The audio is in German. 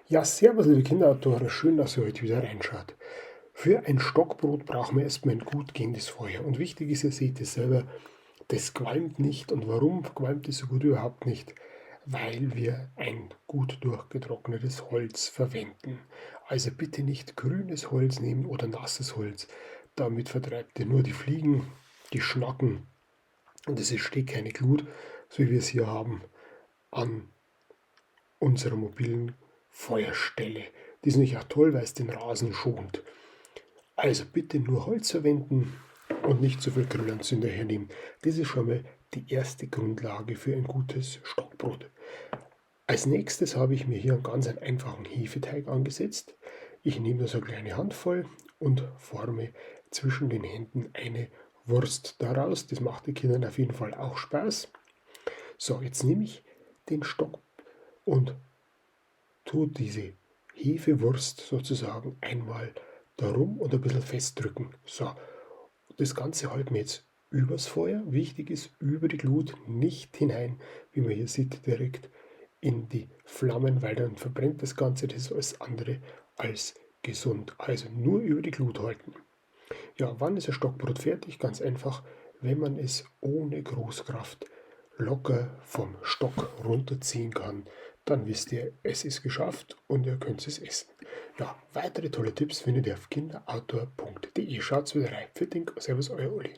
Ja, servus liebe Kinderautoren, schön, dass ihr heute wieder reinschaut. Für ein Stockbrot brauchen wir erstmal ein gut gehendes Feuer. Und wichtig ist, ihr seht es selber, das qualmt nicht. Und warum qualmt es so gut überhaupt nicht? Weil wir ein gut durchgetrocknetes Holz verwenden. Also bitte nicht grünes Holz nehmen oder nasses Holz. Damit vertreibt ihr nur die Fliegen, die Schnacken und es entsteht keine Glut, so wie wir es hier haben an unserer mobilen Feuerstelle. Die ist nämlich auch toll, weil es den Rasen schont. Also bitte nur Holz verwenden und nicht zu viel Grillanzünder hernehmen. Das ist schon mal die erste Grundlage für ein gutes Stockbrot. Als nächstes habe ich mir hier einen ganz einfachen Hefeteig angesetzt. Ich nehme da so eine kleine Handvoll und forme zwischen den Händen eine Wurst daraus. Das macht den Kindern auf jeden Fall auch Spaß. So, jetzt nehme ich den Stock und tue diese Hefewurst sozusagen einmal darum und ein bisschen festdrücken. So, das Ganze halten wir jetzt übers Feuer. Wichtig ist, über die Glut, nicht hinein, wie man hier sieht, direkt in die Flammen, weil dann verbrennt das Ganze, das ist alles andere als gesund. Also nur über die Glut halten. Ja, wann ist ein Stockbrot fertig? Ganz einfach, wenn man es ohne Großkraft locker vom Stock runterziehen kann, dann wisst ihr, es ist geschafft und ihr könnt es essen. Ja, weitere tolle Tipps findet ihr auf kinderoutdoor.de. Schaut wieder rein. Für den Servus, euer Uli.